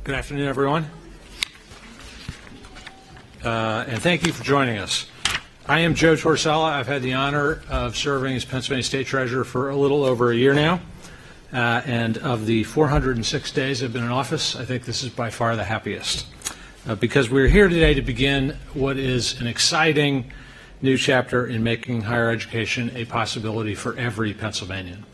Good afternoon, everyone. And thank you for joining us. I am Joe Torsella. I've had the honor of serving as Pennsylvania State Treasurer for a little over a year now. And of the 406 days I've been in office, I think this is by far the happiest. Because we're here today to begin what is an exciting new chapter in making higher education a possibility for every Pennsylvanian.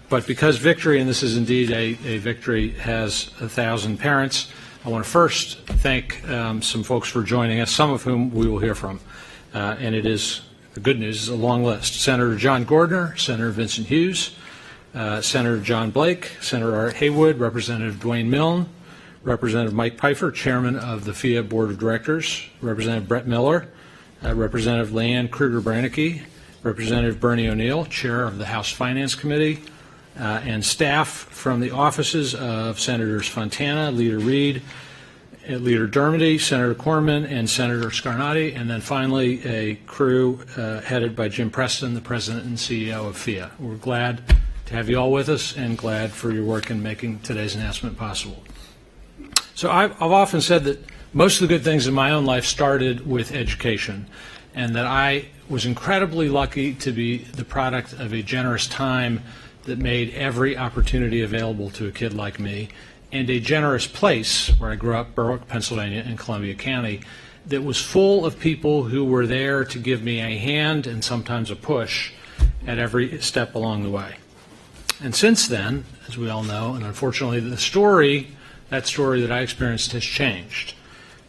But because victory, and this is indeed a victory, has 1,000 parents, I want to first thank some folks for joining us, some of whom we will hear from. And it is, the good news is a long list. Senator John Gordner, Senator Vincent Hughes, Senator John Blake, Senator Art Haywood, Representative Duane Milne, Representative Mike Peifer, Chairman of the PHEAA Board of Directors, Representative Brett Miller, Representative Leanne Kruger-Branicki, Representative Bernie O'Neill, Chair of the House Finance Committee, and staff from the offices of Senators Fontana, Leader Reed, Leader Dermody, Senator Corman, and Senator Scarnati, and then finally a crew headed by Jim Preston, the President and CEO of PHEAA. We're glad to have you all with us and glad for your work in making today's announcement possible. So I've often said that most of the good things in my own life started with education, and that I was incredibly lucky to be the product of a generous time that made every opportunity available to a kid like me, and a generous place where I grew up, Berwick, Pennsylvania, in Columbia County, that was full of people who were there to give me a hand and sometimes a push at every step along the way. And since then, as we all know, and unfortunately that story that I experienced has changed.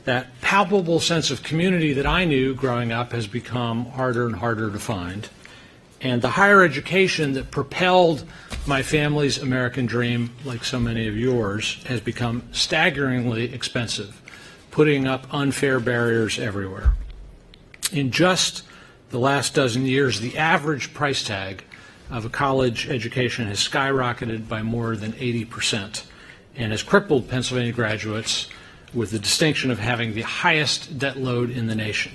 That palpable sense of community that I knew growing up has become harder and harder to find. And the higher education that propelled my family's American dream, like so many of yours, has become staggeringly expensive, putting up unfair barriers everywhere. In just the last dozen years, the average price tag of a college education has skyrocketed by more than 80% and has crippled Pennsylvania graduates with the distinction of having the highest debt load in the nation.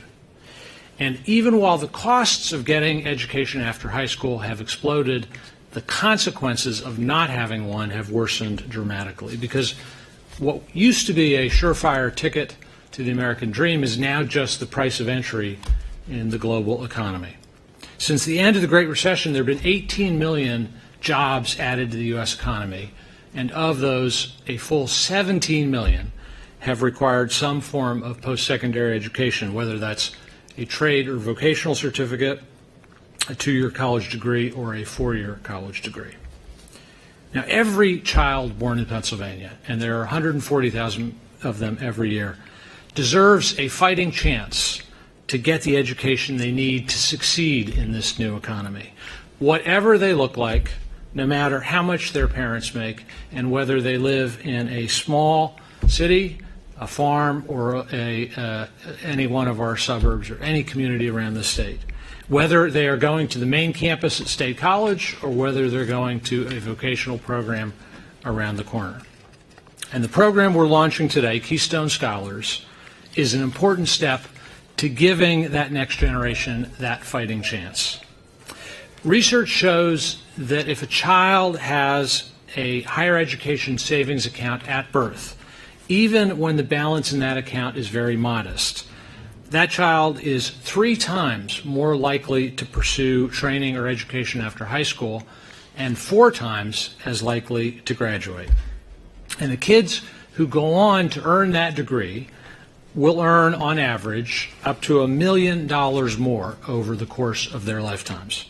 And even while the costs of getting education after high school have exploded, the consequences of not having one have worsened dramatically, because what used to be a surefire ticket to the American dream is now just the price of entry in the global economy. Since the end of the Great Recession, there have been 18 million jobs added to the U.S. economy, and of those, a full 17 million have required some form of post-secondary education, whether that's a trade or vocational certificate, a 2-year college degree, or a 4-year college degree. Now, every child born in Pennsylvania, and there are 140,000 of them every year, deserves a fighting chance to get the education they need to succeed in this new economy. Whatever they look like, no matter how much their parents make, and whether they live in a small city, a farm, or any one of our suburbs, or any community around the state. Whether they are going to the main campus at State College, or whether they're going to a vocational program around the corner. And the program we're launching today, Keystone Scholars, is an important step to giving that next generation that fighting chance. Research shows that if a child has a higher education savings account at birth, even when the balance in that account is very modest, that child is 3 times more likely to pursue training or education after high school and 4 times as likely to graduate. And the kids who go on to earn that degree will earn, on average, up to $1 million more over the course of their lifetimes.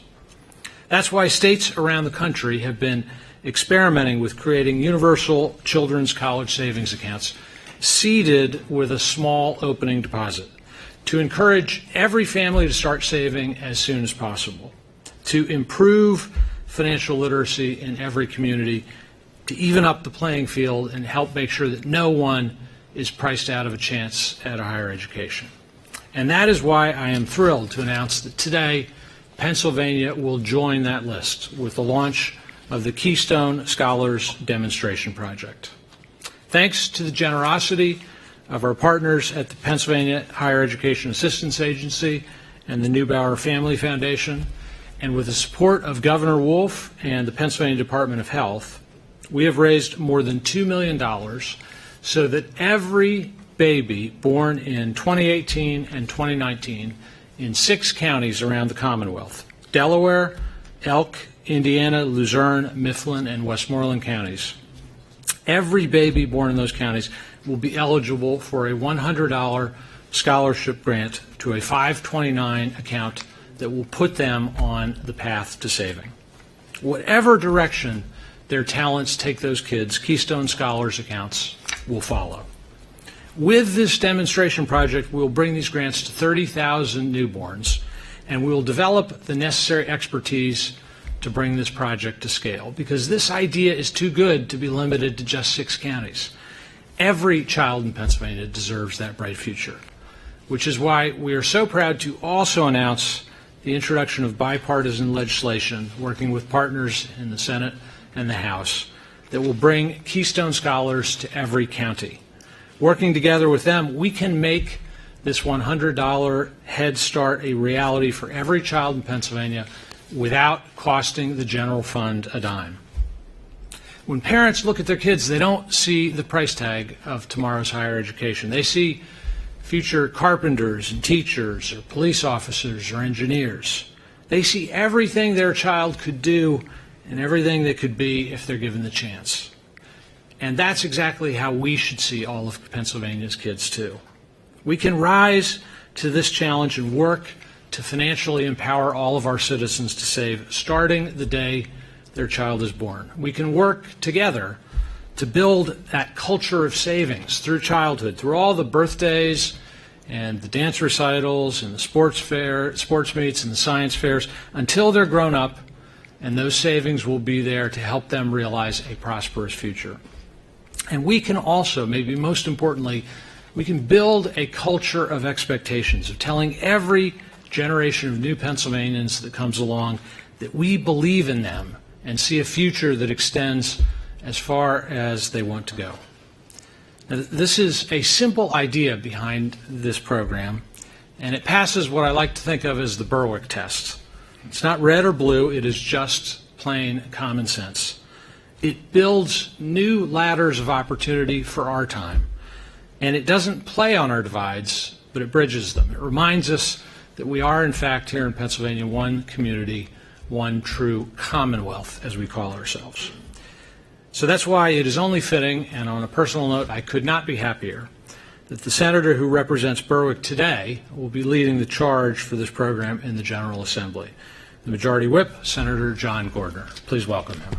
That's why states around the country have been experimenting with creating universal children's college savings accounts seeded with a small opening deposit to encourage every family to start saving as soon as possible, to improve financial literacy in every community, to even up the playing field and help make sure that no one is priced out of a chance at a higher education. And that is why I am thrilled to announce that today Pennsylvania will join that list with the launch of the Keystone Scholars Demonstration Project. Thanks to the generosity of our partners at the Pennsylvania Higher Education Assistance Agency and the Neubauer Family Foundation, and with the support of Governor Wolf and the Pennsylvania Department of Health, we have raised more than $2 million so that every baby born in 2018 and 2019 in 6 counties around the Commonwealth, Delaware, Elk, Indiana, Luzerne, Mifflin, and Westmoreland counties, every baby born in those counties will be eligible for a $100 scholarship grant to a 529 account that will put them on the path to saving. Whatever direction their talents take those kids, Keystone Scholars accounts will follow. With this demonstration project, we'll bring these grants to 30,000 newborns, and we'll develop the necessary expertise to bring this project to scale, because this idea is too good to be limited to just 6 counties. Every child in Pennsylvania deserves that bright future, which is why we are so proud to also announce the introduction of bipartisan legislation, working with partners in the Senate and the House, that will bring Keystone Scholars to every county. Working together with them, we can make this $100 Head Start a reality for every child in Pennsylvania without costing the general fund a dime. When parents look at their kids, they don't see the price tag of tomorrow's higher education. They see future carpenters and teachers or police officers or engineers. They see everything their child could do and everything they could be if they're given the chance. And that's exactly how we should see all of Pennsylvania's kids too. We can rise to this challenge and work to financially empower all of our citizens to save, starting the day their child is born. We can work together to build that culture of savings through childhood, through all the birthdays and the dance recitals and the sports meets and the science fairs, until they're grown up, and those savings will be there to help them realize a prosperous future. And we can also, maybe most importantly, we can build a culture of expectations, of telling every generation of new Pennsylvanians that comes along that we believe in them and see a future that extends as far as they want to go. Now, this is a simple idea behind this program, and it passes what I like to think of as the Berwick test. It's not red or blue, it is just plain common sense. It builds new ladders of opportunity for our time, and it doesn't play on our divides, but it bridges them. It reminds us that we are, in fact, here in Pennsylvania, one community, one true commonwealth, as we call ourselves. So that's why it is only fitting, and on a personal note, I could not be happier, that the senator who represents Berwick today will be leading the charge for this program in the General Assembly. The Majority Whip, Senator John Gordner. Please welcome him.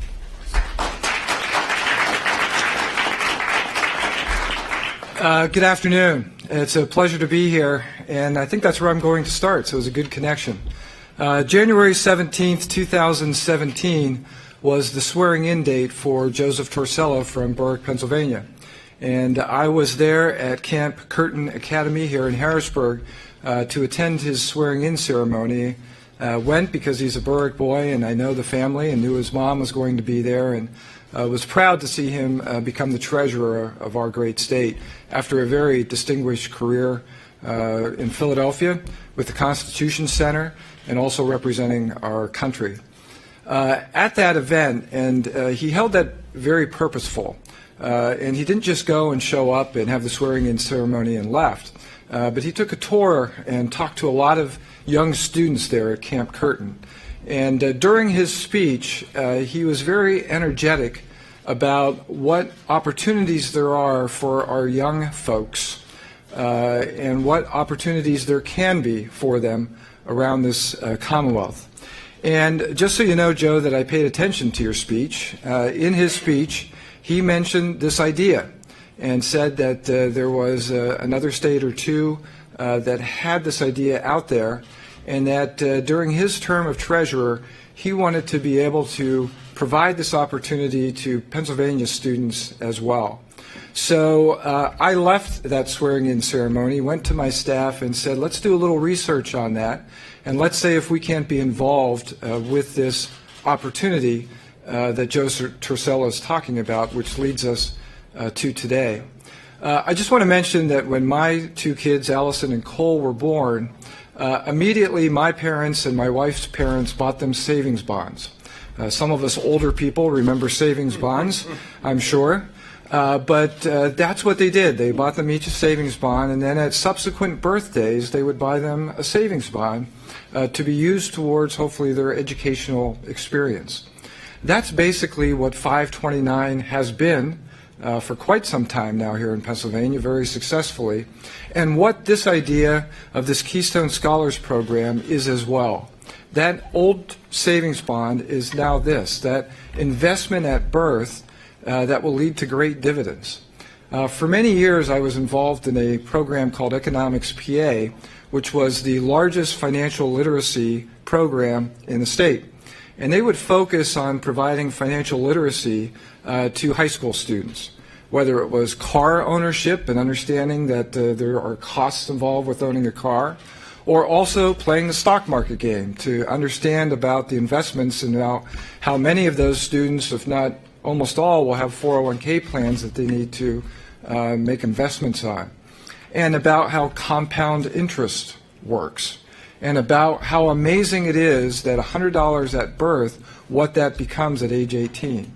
Good afternoon. It's a pleasure to be here, and I think that's where I'm going to start, so it was a good connection. January 17th, 2017 was the swearing-in date for Joseph Torsella from Berwick, Pennsylvania. And I was there at Camp Curtin Academy here in Harrisburg to attend his swearing-in ceremony. Went because he's a Berwick boy, and I know the family, and knew his mom was going to be there, and was proud to see him become the treasurer of our great state after a very distinguished career in Philadelphia with the Constitution Center and also representing our country. At that event, and he held that very purposeful, and he didn't just go and show up and have the swearing-in ceremony and left, but he took a tour and talked to a lot of young students there at Camp Curtin. And during his speech, he was very energetic about what opportunities there are for our young folks and what opportunities there can be for them around this Commonwealth. And just so you know, Joe, that I paid attention to your speech. In his speech, he mentioned this idea and said that there was another state or two that had this idea out there, and that during his term of treasurer, he wanted to be able to provide this opportunity to Pennsylvania students as well. So I left that swearing-in ceremony, went to my staff and said, let's do a little research on that, and let's say if we can't be involved with this opportunity that Joe Torsella is talking about, which leads us to today. I just want to mention that when my two kids, Allison and Cole, were born, immediately my parents and my wife's parents bought them savings bonds. Some of us older people remember savings bonds, I'm sure. But that's what they did. They bought them each a savings bond, and then at subsequent birthdays, they would buy them a savings bond to be used towards, hopefully, their educational experience. That's basically what 529 has been for quite some time now here in Pennsylvania, very successfully, and what this idea of this Keystone Scholars Program is as well. That old savings bond is now this, that investment at birth that will lead to great dividends. For many years, I was involved in a program called Economics PA, which was the largest financial literacy program in the state. And they would focus on providing financial literacy to high school students, whether it was car ownership and understanding that there are costs involved with owning a car, or also playing the stock market game to understand about the investments and how many of those students, if not almost all, will have 401k plans that they need to make investments on, and about how compound interest works, and about how amazing it is that $100 at birth, what that becomes at age 18.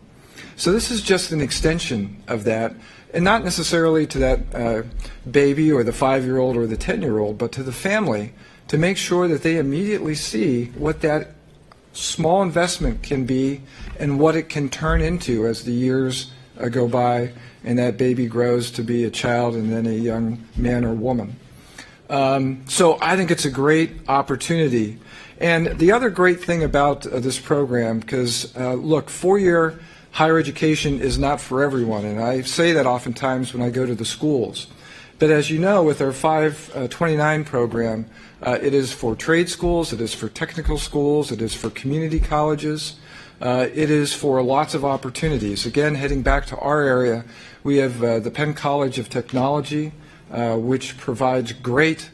So this is just an extension of that, and not necessarily to that baby or the 5-year-old or the 10-year-old, but to the family, to make sure that they immediately see what that small investment can be and what it can turn into as the years go by and that baby grows to be a child and then a young man or woman. So I think it's a great opportunity. And the other great thing about this program, because look, 4-year higher education is not for everyone, and I say that oftentimes when I go to the schools. But as you know, with our 529 program, it is for trade schools, it is for technical schools, it is for community colleges, it is for lots of opportunities. Again, heading back to our area, we have the Penn College of Technology, which provides great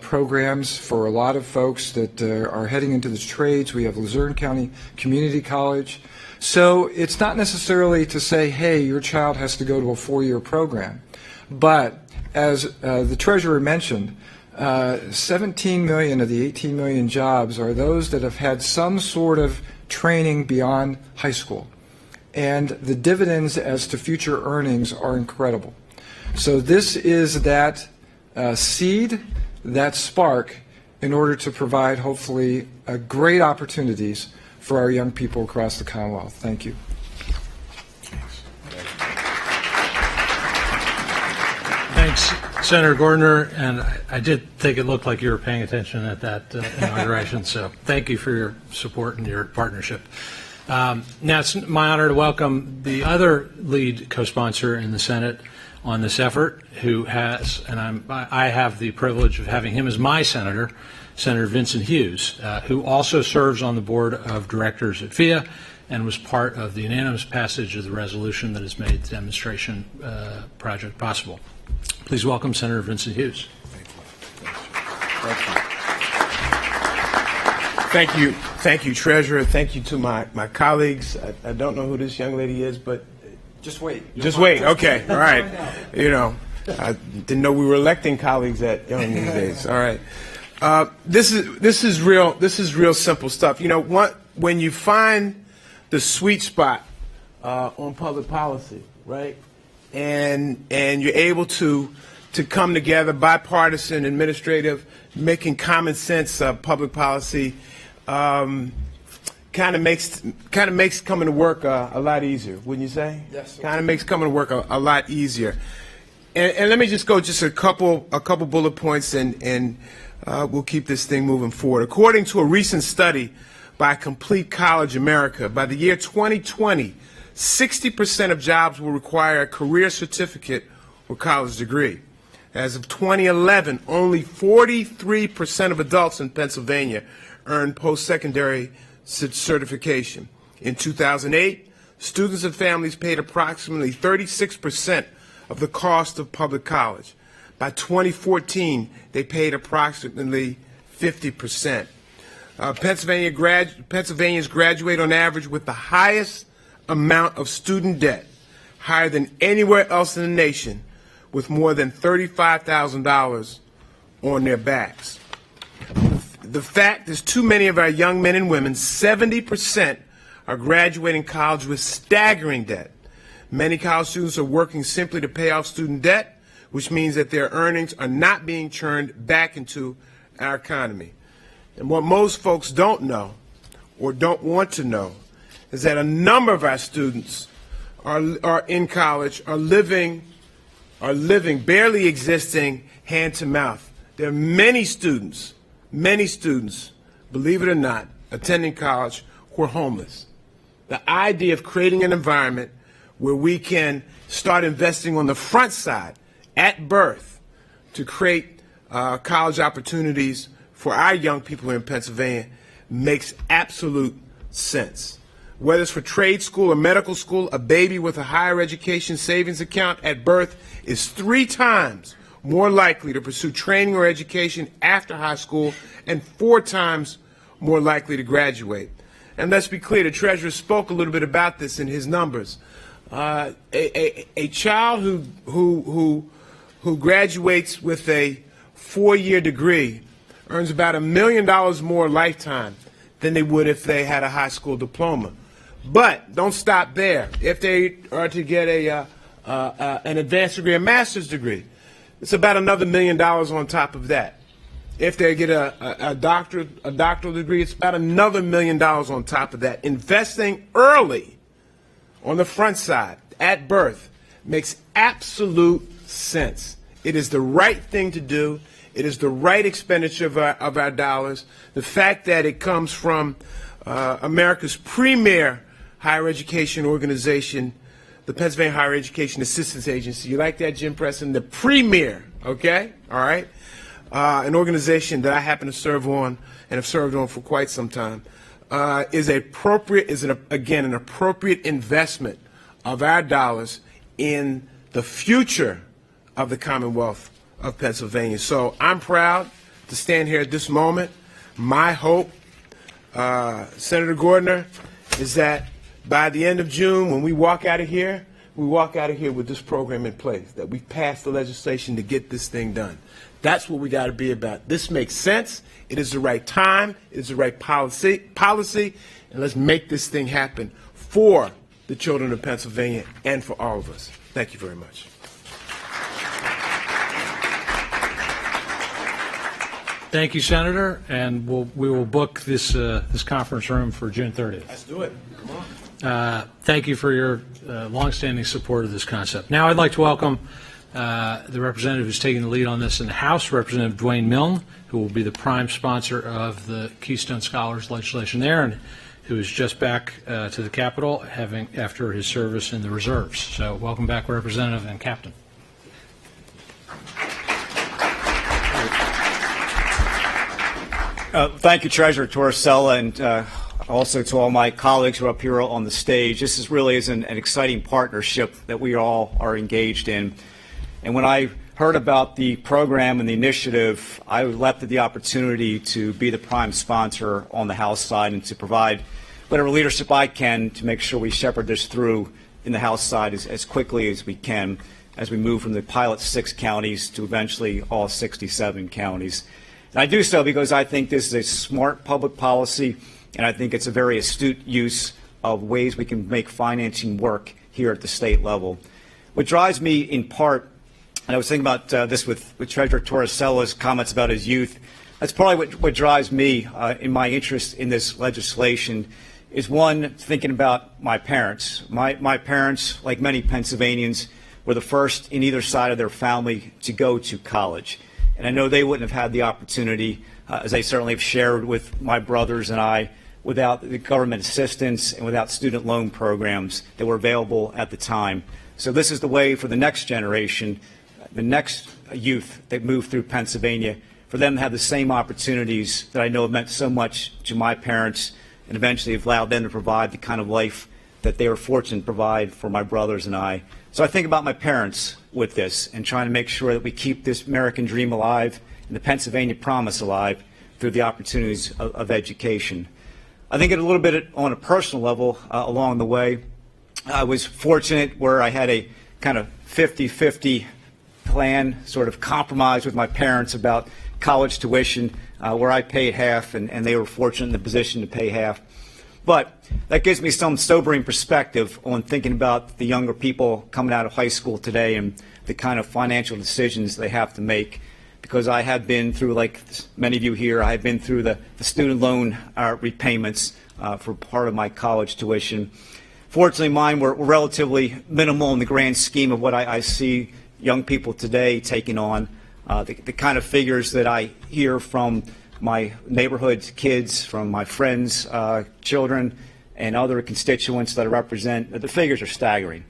programs for a lot of folks that are heading into the trades. We have Luzerne County Community College. So it's not necessarily to say, hey, your child has to go to a 4-year program. But as the Treasurer mentioned, 17 million of the 18 million jobs are those that have had some sort of training beyond high school. And the dividends as to future earnings are incredible. So this is that seed, that spark, in order to provide, hopefully, great opportunities for our young people across the Commonwealth. Thank you. Thanks, Senator Gordner, and I did think it looked like you were paying attention at that inauguration, so thank you for your support and your partnership. Now it's my honor to welcome the other lead co-sponsor in the Senate on this effort, who has, and I have the privilege of having him as my senator, Senator Vincent Hughes, who also serves on the board of directors at PHEAA and was part of the unanimous passage of the resolution that has made the demonstration project possible. Please welcome Senator Vincent Hughes. Thank you, Treasurer. Thank you to my colleagues. I don't know who this young lady is, but just wait. Just wait. Okay. All right. You know, I didn't know we were electing colleagues that young these days. All right. This is real simple stuff. You know, when you find the sweet spot on public policy, right, and you're able to come together, bipartisan, administrative, making common sense public policy, kind of makes coming to work a lot easier, wouldn't you say? Yes. Kind of makes coming to work a lot easier. And let me just go a couple bullet points, and we'll keep this thing moving forward. According to a recent study by Complete College America, by the year 2020, 60% of jobs will require a career certificate or college degree. As of 2011, only 43% of adults in Pennsylvania earned post-secondary certification. In 2008, students and families paid approximately 36% of the cost of public college. By 2014, they paid approximately 50%. Pennsylvanians graduate on average with the highest amount of student debt, higher than anywhere else in the nation, with more than $35,000 on their backs. The fact is, too many of our young men and women, 70%, are graduating college with staggering debt. Many college students are working simply to pay off student debt, which means that their earnings are not being churned back into our economy. And what most folks don't know or don't want to know is that a number of our students are in college, are living, barely existing hand to mouth. There are many students, believe it or not, attending college who are homeless. The idea of creating an environment where we can start investing on the front side at birth to create college opportunities for our young people in Pennsylvania makes absolute sense. Whether it's for trade school or medical school, a baby with a higher education savings account at birth is 3 times more likely to pursue training or education after high school and 4 times more likely to graduate. And let's be clear, the Treasurer spoke a little bit about this in his numbers. A child who graduates with a 4-year degree earns about $1 million more lifetime than they would if they had a high school diploma. But don't stop there. If they are to get an advanced degree, a master's degree, it's about another $1 million on top of that. If they get a doctoral degree, it's about another $1 million on top of that. Investing early on the front side at birth makes absolute sense. It is the right thing to do. It is the right expenditure of our dollars. The fact that it comes from America's premier higher education organization, the Pennsylvania Higher Education Assistance Agency. You like that, Jim Preston? The premier, okay? All right? An organization that I happen to serve on and have served on for quite some time, is an appropriate investment of our dollars in the future of the Commonwealth of Pennsylvania. So I'm proud to stand here at this moment. My hope, Senator Gordner, is that by the end of June, when we walk out of here, with this program in place, that we pass the legislation to get this thing done. That's what we got to be about. This makes sense. It is the right time. It is the right policy, and let's make this thing happen for the children of Pennsylvania and for all of us. Thank you very much. Thank you, Senator, and we will book this conference room for June 30th. Let's do it. Come on. Thank you for your longstanding support of this concept. Now I'd like to welcome the representative who's taking the lead on this in the House, Representative Duane Milne, who will be the prime sponsor of the Keystone Scholars legislation there, and who is just back to the Capitol after his service in the reserves. So welcome back, Representative and Captain. Thank you, Treasurer Torsella, and also to all my colleagues who are up here on the stage. This really is an exciting partnership that we all are engaged in. And when I heard about the program and the initiative, I leapt at the opportunity to be the prime sponsor on the House side and to provide whatever leadership I can to make sure we shepherd this through in the House side as quickly as we can as we move from the pilot 6 counties to eventually all 67 counties. And I do so because I think this is a smart public policy, and I think it's a very astute use of ways we can make financing work here at the state level. What drives me in part, and I was thinking about this with Treasurer Torsella's comments about his youth, that's probably what drives me in my interest in this legislation is, one, thinking about my parents. My parents, like many Pennsylvanians, were the first in either side of their family to go to college. And I know they wouldn't have had the opportunity, as they certainly have shared with my brothers and I, without the government assistance and without student loan programs that were available at the time. So this is the way for the next generation, the next youth that move through Pennsylvania, for them to have the same opportunities that I know have meant so much to my parents and eventually have allowed them to provide the kind of life that they were fortunate to provide for my brothers and I. So I think about my parents with this and trying to make sure that we keep this American dream alive and the Pennsylvania promise alive through the opportunities of education. I think a little bit on a personal level along the way, I was fortunate where I had a kind of 50-50 plan, sort of compromise with my parents about college tuition, where I paid half and they were fortunate in the position to pay half. But that gives me some sobering perspective on thinking about the younger people coming out of high school today and the kind of financial decisions they have to make. Because I have been through, like many of you here, I've been through the student loan repayments for part of my college tuition. Fortunately, mine were relatively minimal in the grand scheme of what I see young people today taking on. The kind of figures that I hear from my neighborhood kids, from my friends' children, and other constituents that I represent, the figures are staggering.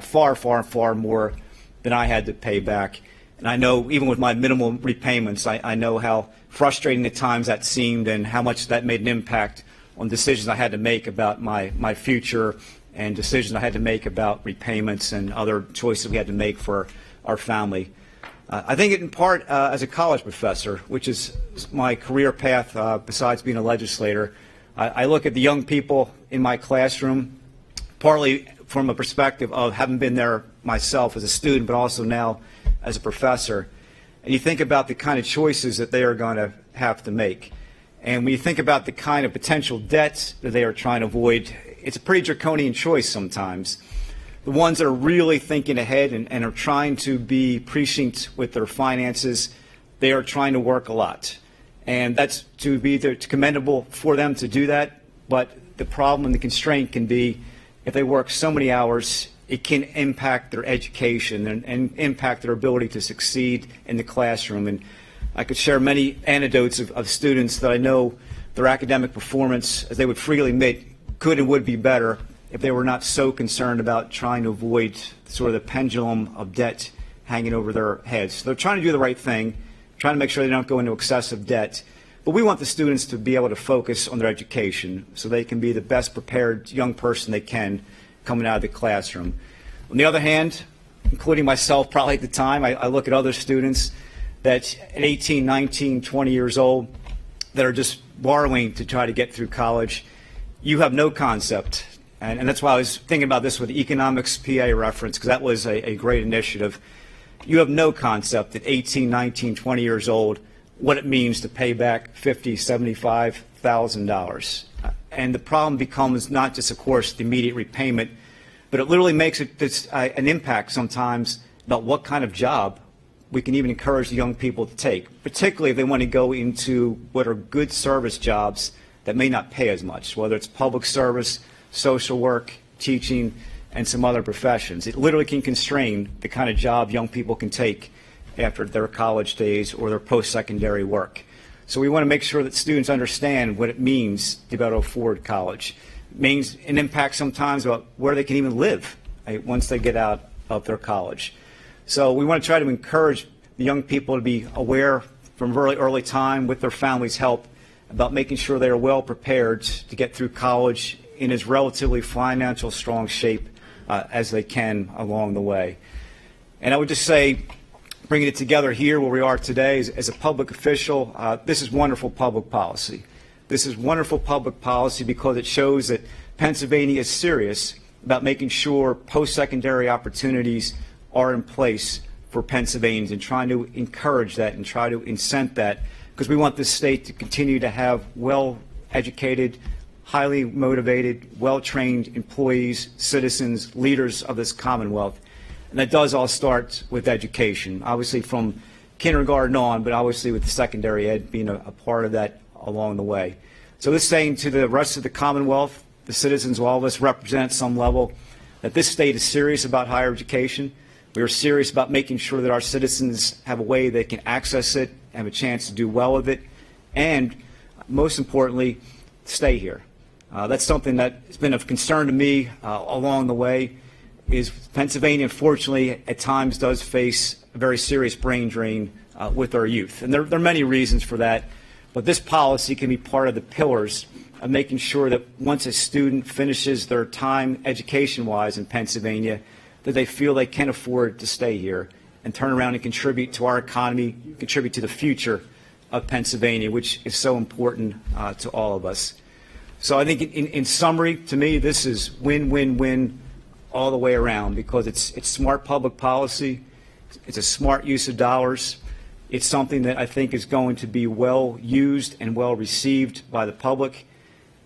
Far, far, far more than I had to pay back. And I know, even with my minimal repayments, I know how frustrating at times that seemed and how much that made an impact on decisions I had to make about my future and decisions I had to make about repayments and other choices we had to make for our family. I think in part as a college professor, which is my career path besides being a legislator, I look at the young people in my classroom partly from a perspective of having been there myself as a student, but also now as a professor. And you think about the kind of choices that they are going to have to make. And when you think about the kind of potential debts that they are trying to avoid, it's a pretty draconian choice sometimes. The ones that are really thinking ahead and are trying to be prescient with their finances, they are trying to work a lot. And that's to be commendable for them to do that. But the problem and the constraint can be if they work so many hours, it can impact their education and impact their ability to succeed in the classroom. And I could share many anecdotes of students that I know their academic performance, as they would freely admit, could and would be better if they were not so concerned about trying to avoid sort of the pendulum of debt hanging over their heads. So they're trying to do the right thing, trying to make sure they don't go into excessive debt. But we want the students to be able to focus on their education so they can be the best prepared young person they can coming out of the classroom. On the other hand, including myself probably at the time, I look at other students that at 18, 19, 20 years old that are just borrowing to try to get through college. You have no concept, and that's why I was thinking about this with the economics PA reference, because that was a great initiative. You have no concept at 18, 19, 20 years old what it means to pay back $50,000, $75,000. And the problem becomes not just, of course, the immediate repayment, but it literally makes an impact sometimes about what kind of job we can even encourage the young people to take, particularly if they want to go into what are good service jobs that may not pay as much, whether it's public service, social work, teaching, and some other professions. It literally can constrain the kind of job young people can take after their college days or their post-secondary work. So we want to make sure that students understand what it means to be able to afford college. It means an impact sometimes about where they can even live once they get out of their college. So we want to try to encourage the young people to be aware from very early time with their family's help about making sure they are well prepared to get through college in as relatively financial strong shape as they can along the way. And I would just say, bringing it together here where we are today as a public official, this is wonderful public policy. This is wonderful public policy because it shows that Pennsylvania is serious about making sure post-secondary opportunities are in place for Pennsylvanians and trying to encourage that and try to incent that, because we want this state to continue to have well-educated, highly motivated, well-trained employees, citizens, leaders of this Commonwealth. And that does all start with education, obviously from kindergarten on, but obviously with the secondary ed being a part of that along the way. So this saying to the rest of the Commonwealth, the citizens of all of us represent at some level, that this state is serious about higher education. We are serious about making sure that our citizens have a way they can access it, have a chance to do well with it, and most importantly, stay here. That's something that has been of concern to me along the way. Is Pennsylvania, unfortunately, at times does face a very serious brain drain with our youth. And there are many reasons for that, but this policy can be part of the pillars of making sure that once a student finishes their time education-wise in Pennsylvania, that they feel they can afford to stay here and turn around and contribute to our economy, contribute to the future of Pennsylvania, which is so important to all of us. So I think in summary, to me, this is win-win-win all the way around, because it's smart public policy, it's a smart use of dollars, it's something that I think is going to be well used and well received by the public,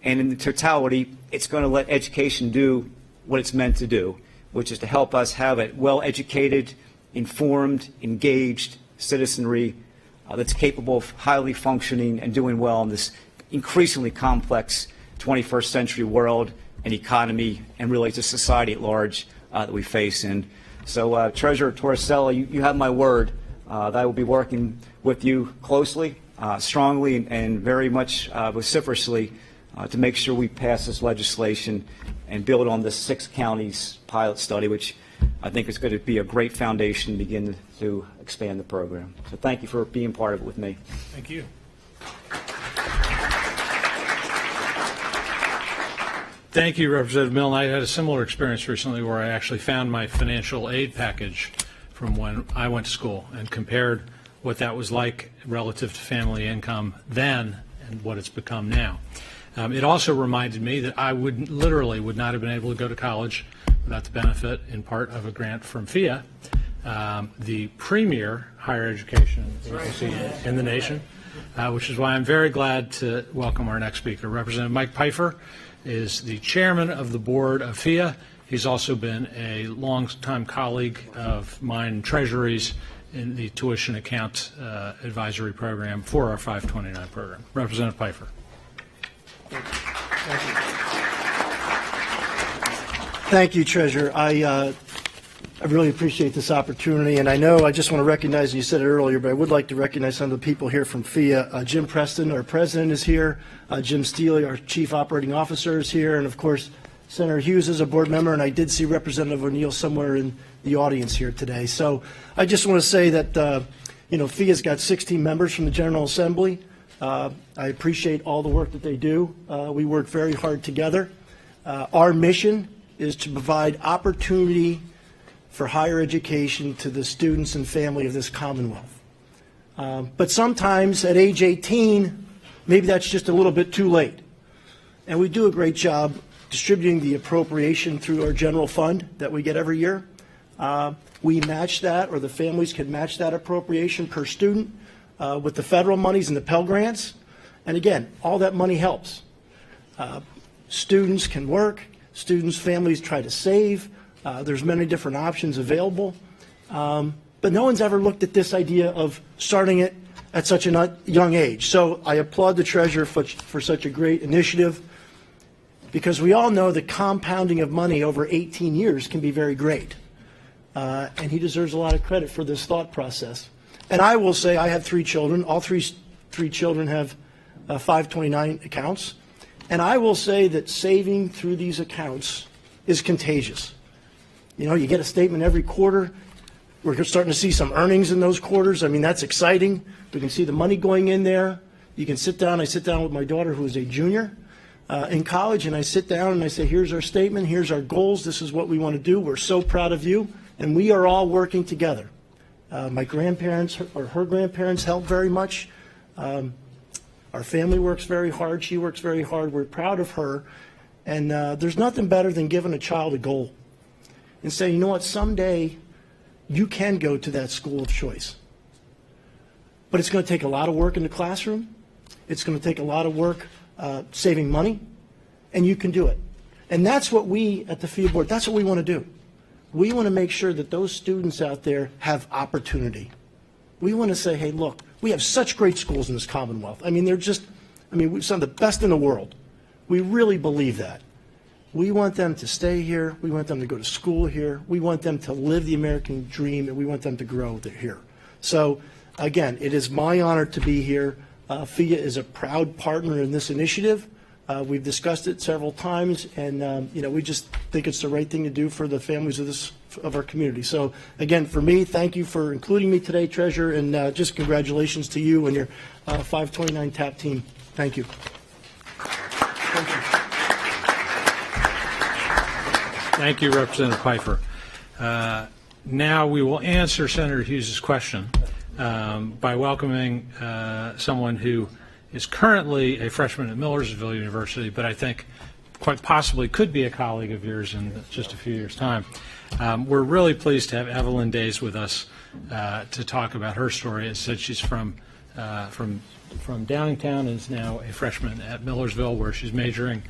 And in the totality, it's going to let education do what it's meant to do, which is to help us have a well-educated, informed, engaged citizenry that's capable of highly functioning and doing well in this increasingly complex 21st century world and economy, and really to society at large that we face in. So Treasurer Torsella, you have my word that I will be working with you closely, strongly, and very much vociferously to make sure we pass this legislation and build on the 6 counties pilot study, which I think is going to be a great foundation to begin to expand the program. So thank you for being part of it with me. Thank you. Thank you, Representative Milne. I had a similar experience recently where I actually found my financial aid package from when I went to school and compared what that was like relative to family income then and what it's become now. It also reminded me that I would not have been able to go to college without the benefit, in part, of a grant from PHEAA, the premier higher education agency in the nation, which is why I'm very glad to welcome our next speaker. Representative Mike Peifer is the chairman of the board of PHEAA. He's also been a long-time colleague of mine in Treasury's in the tuition account advisory program for our 529 program. Representative Peifer. Thank you, Treasurer. I really appreciate this opportunity, and I know I just want to recognize, and you said it earlier, but I would like to recognize some of the people here from PHEAA. Jim Preston, our president, is here. Jim Steele, our chief operating officer, is here, and of course, Senator Hughes is a board member, and I did see Representative O'Neill somewhere in the audience here today. So I just want to say that PHEAA's got 16 members from the General Assembly. I appreciate all the work that they do. We work very hard together. Our mission is to provide opportunity for higher education to the students and family of this Commonwealth. But sometimes at age 18, maybe that's just a little bit too late. And we do a great job distributing the appropriation through our general fund that we get every year. We match that, or the families can match that appropriation per student with the federal monies and the Pell Grants. And again, all that money helps. Students can work. Students' families try to save. There's many different options available. But no one's ever looked at this idea of starting it at such a young age. So I applaud the Treasurer for such a great initiative, because we all know that compounding of money over 18 years can be very great. And he deserves a lot of credit for this thought process. And I will say I have 3 children. All three children have 529 accounts. And I will say that saving through these accounts is contagious. You get a statement every quarter. We're starting to see some earnings in those quarters. I mean, that's exciting. We can see the money going in there. You can sit down. I sit down with my daughter, who is a junior in college, and I sit down and I say, here's our statement. Here's our goals. This is what we want to do. We're so proud of you. And we are all working together. My grandparents or her grandparents help very much. Our family works very hard. She works very hard. We're proud of her. And there's nothing better than giving a child a goal and saying, you know what, someday you can go to that school of choice. But it's going to take a lot of work in the classroom. It's going to take a lot of work saving money, and you can do it. And that's what we at the PHEAA Board, that's what we want to do. We want to make sure that those students out there have opportunity. We want to say, hey, look, we have such great schools in this Commonwealth. I mean, they're just, some of the best in the world. We really believe that. We want them to stay here. We want them to go to school here. We want them to live the American dream, and we want them to grow here. So, again, it is my honor to be here. PHEAA is a proud partner in this initiative. We've discussed it several times, and we just think it's the right thing to do for the families of our community. So, again, for me, thank you for including me today, Treasurer, and just congratulations to you and your 529 TAP team. Thank you. Thank you. Thank you, Representative Peifer. Now we will answer Senator Hughes' question by welcoming someone who is currently a freshman at Millersville University, but I think quite possibly could be a colleague of yours in just a few years' time. We're really pleased to have Evelyn Days with us to talk about her story. As said, she's from from Downingtown, and is now a freshman at Millersville, where she's majoring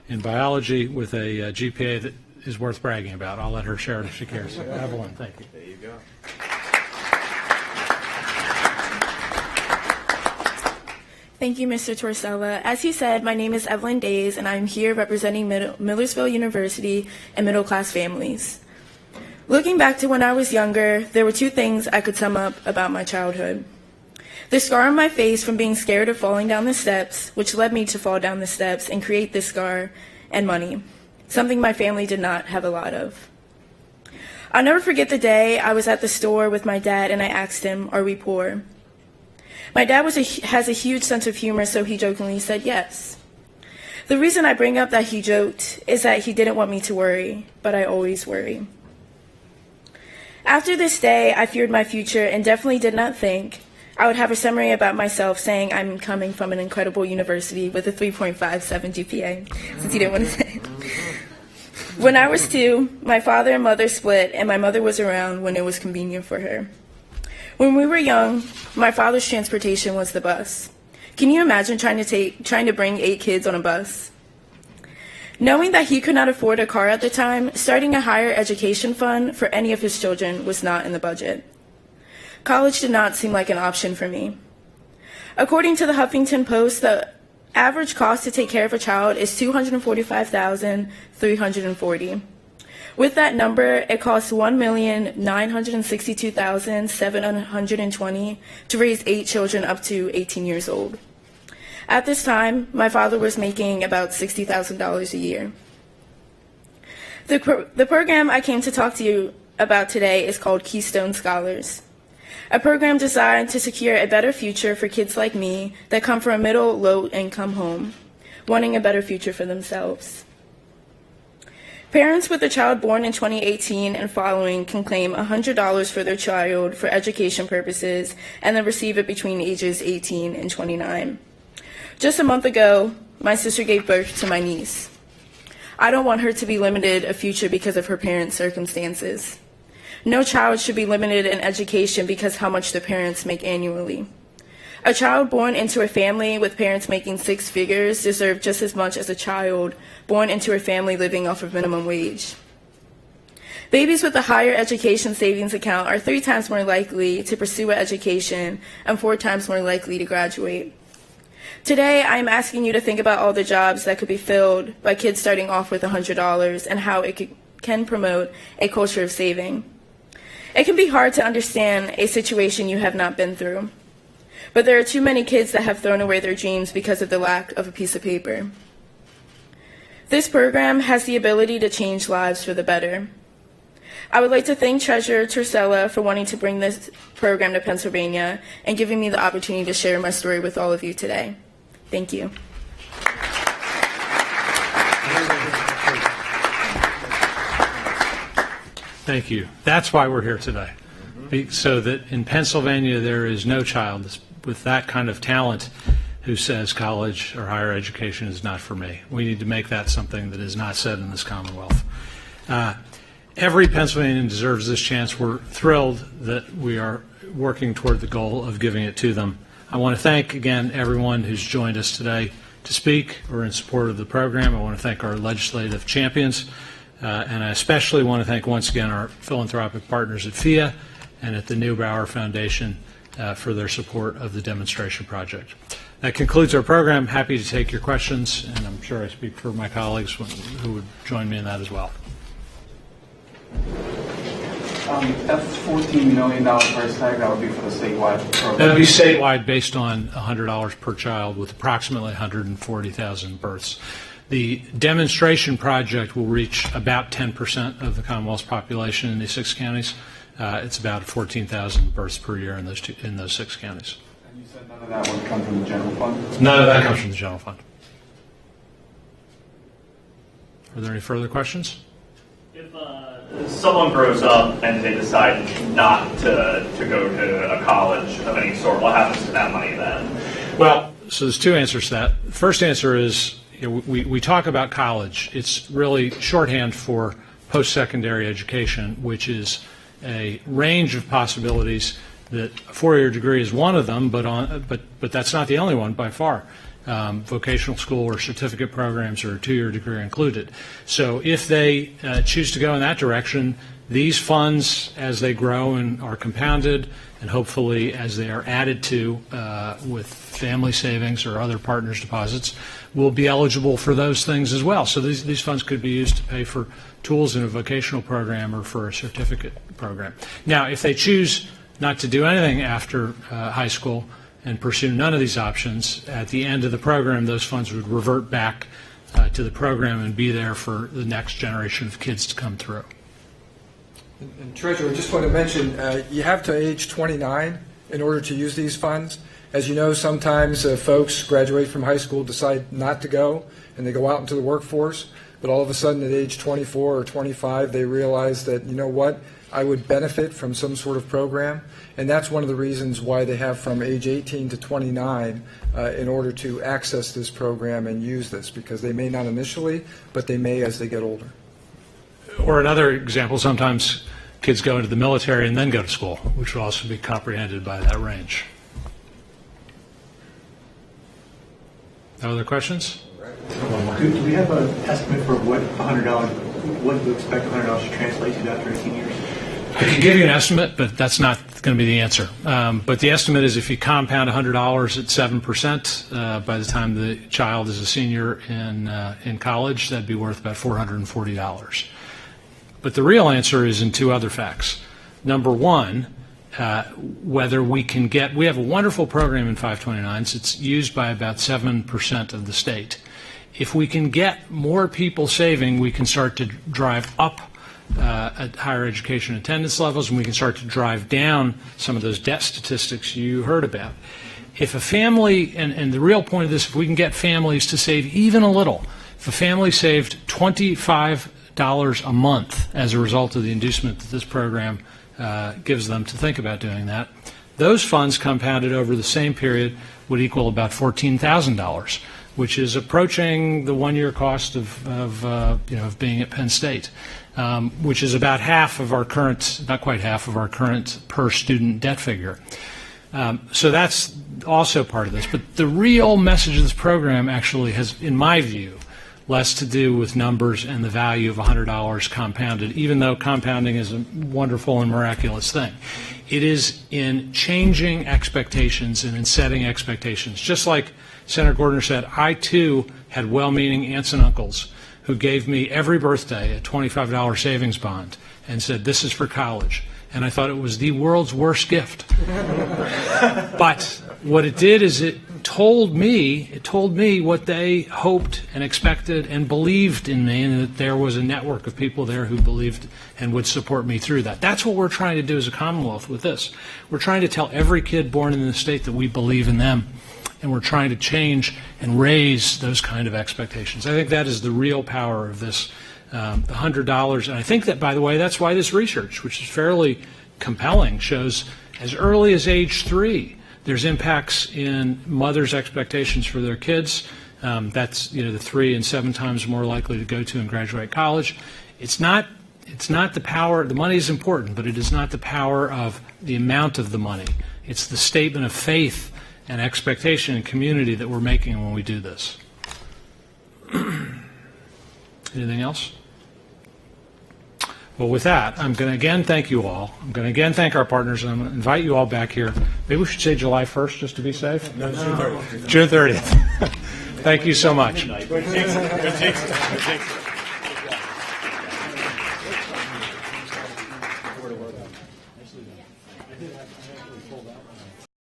in biology with a GPA that is worth bragging about. I'll let her share it if she cares. Evelyn, thank you. There you go. Thank you, Mr. Torsella. As he said, my name is Evelyn Days, and I'm here representing Millersville University and middle-class families. Looking back to when I was younger, there were two things I could sum up about my childhood. The scar on my face from being scared of falling down the steps, which led me to fall down the steps and create this scar, and money, something my family did not have a lot of. I'll never forget the day I was at the store with my dad and I asked him, "Are we poor?" My dad has a huge sense of humor, so he jokingly said yes. The reason I bring up that he joked is that he didn't want me to worry, but I always worry. After this day, I feared my future and definitely did not think I would have a summary about myself saying I'm coming from an incredible university with a 3.57 GPA, since he didn't want to say it. When I was 2, my father and mother split, and my mother was around when it was convenient for her. When we were young, my father's transportation was the bus. Can you imagine trying to bring 8 kids on a bus? Knowing that he could not afford a car at the time, starting a higher education fund for any of his children was not in the budget. College did not seem like an option for me. According to the Huffington Post, the average cost to take care of a child is $245,340. With that number, it costs $1,962,720 to raise 8 children up to 18 years old. At this time, my father was making about $60,000 a year. The program I came to talk to you about today is called Keystone Scholars, a program designed to secure a better future for kids like me that come from a middle, low-income home, wanting a better future for themselves. Parents with a child born in 2018 and following can claim $100 for their child for education purposes and then receive it between ages 18 and 29. Just a month ago, my sister gave birth to my niece. I don't want her to be limited a future because of her parents' circumstances. No child should be limited in education because how much the parents make annually. A child born into a family with parents making 6 figures deserves just as much as a child born into a family living off of minimum wage. Babies with a higher education savings account are 3 times more likely to pursue an education and 4 times more likely to graduate. Today, I am asking you to think about all the jobs that could be filled by kids starting off with $100 and how it can promote a culture of saving. It can be hard to understand a situation you have not been through. But there are too many kids that have thrown away their dreams because of the lack of a piece of paper. This program has the ability to change lives for the better. I would like to thank Treasurer Torsella for wanting to bring this program to Pennsylvania and giving me the opportunity to share my story with all of you today. Thank you. Thank you. That's why we're here today. So that in Pennsylvania there is no child with that kind of talent who says college or higher education is not for me. We need to make that something that is not said in this Commonwealth. Every Pennsylvanian deserves this chance. We're thrilled that we are working toward the goal of giving it to them. I want to thank again everyone who's joined us today to speak or in support of the program. I want to thank our legislative champions, and I especially want to thank once again our philanthropic partners at PHEAA and at the Neubauer Foundation for their support of the demonstration project. That concludes our program. Happy to take your questions, and I'm sure I speak for my colleagues who would join me in that as well. That's $14 million price tag. That would be for the statewide program. That would be statewide based on $100 per child with approximately 140,000 births. The demonstration project will reach about 10% of the Commonwealth's population in these 6 counties. It's about 14,000 births per year in those 6 counties. And you said none of that would come from the general fund? None of that comes from the general fund. Are there any further questions? If someone grows up and they decide not to go to a college of any sort, what happens to that money then? Well, so there's 2 answers to that. The first answer is, we talk about college. It's really shorthand for post-secondary education, which is a range of possibilities that a four-year degree is one of them, but that's not the only one by far. Vocational school or certificate programs or a two-year degree included. So if they choose to go in that direction, these funds, as they grow and are compounded, and hopefully as they are added to with family savings or other partners' deposits, will be eligible for those things as well. So these funds could be used to pay for tools in a vocational program or for a certificate program. Now, if they choose not to do anything after high school and pursue none of these options, at the end of the program, those funds would revert back to the program and be there for the next generation of kids to come through. And Treasurer, I just want to mention, you have to age 29 in order to use these funds. As you know, sometimes folks graduate from high school, decide not to go, and they go out into the workforce, but all of a sudden at age 24 or 25, they realize that, you know what, I would benefit from some sort of program, and that's one of the reasons why they have from age 18 to 29 in order to access this program and use this, because they may not initially, but they may as they get older. Or another example, sometimes kids go into the military and then go to school, which will also be comprehended by that range. No other questions? Do we have an estimate for what you expect $100 to translate to after 18 years? I can give you an estimate, but that's not going to be the answer. But the estimate is if you compound $100 at 7%, by the time the child is a senior in college, that'd be worth about $440. But the real answer is in two other facts. Number one, whether we have a wonderful program in 529s. It's used by about 7% of the state. If we can get more people saving, we can start to drive up at higher education attendance levels, and we can start to drive down some of those debt statistics you heard about. If a family, and the real point of this, if we can get families to save even a little, if a family saved $25 a month as a result of the inducement that this program gives them to think about doing that, those funds compounded over the same period would equal about $14,000, which is approaching the one-year cost of being at Penn State, which is about half of our current, not quite half of our current per student debt figure. So that's also part of this. But the real message of this program actually has, in my view, less to do with numbers and the value of $100 compounded, even though compounding is a wonderful and miraculous thing. It is in changing expectations and in setting expectations. Just like Senator Gordner said, I too had well-meaning aunts and uncles who gave me every birthday a $25 savings bond and said, this is for college. And I thought it was the world's worst gift. But what it did is it told me what they hoped and expected and believed in me, and that there was a network of people there who believed and would support me through that. That's what we're trying to do as a Commonwealth with this. We're trying to tell every kid born in the state that we believe in them, and we're trying to change and raise those kind of expectations. I think that is the real power of this, the $100. And I think that, by the way, that's why this research, which is fairly compelling, shows as early as age 3, there's impacts in mothers' expectations for their kids. That's the 3 and 7 times more likely to go to and graduate college. It's not the power. The money is important, but it is not the power of the amount of the money. It's the statement of faith and expectation and community that we're making when we do this. Anything else? Well, with that, I'm going to again thank you all. I'm going to again thank our partners, and I'm going to invite you all back here. Maybe we should say July 1st just to be safe? No, June 30th. June 30th. Thank you so much.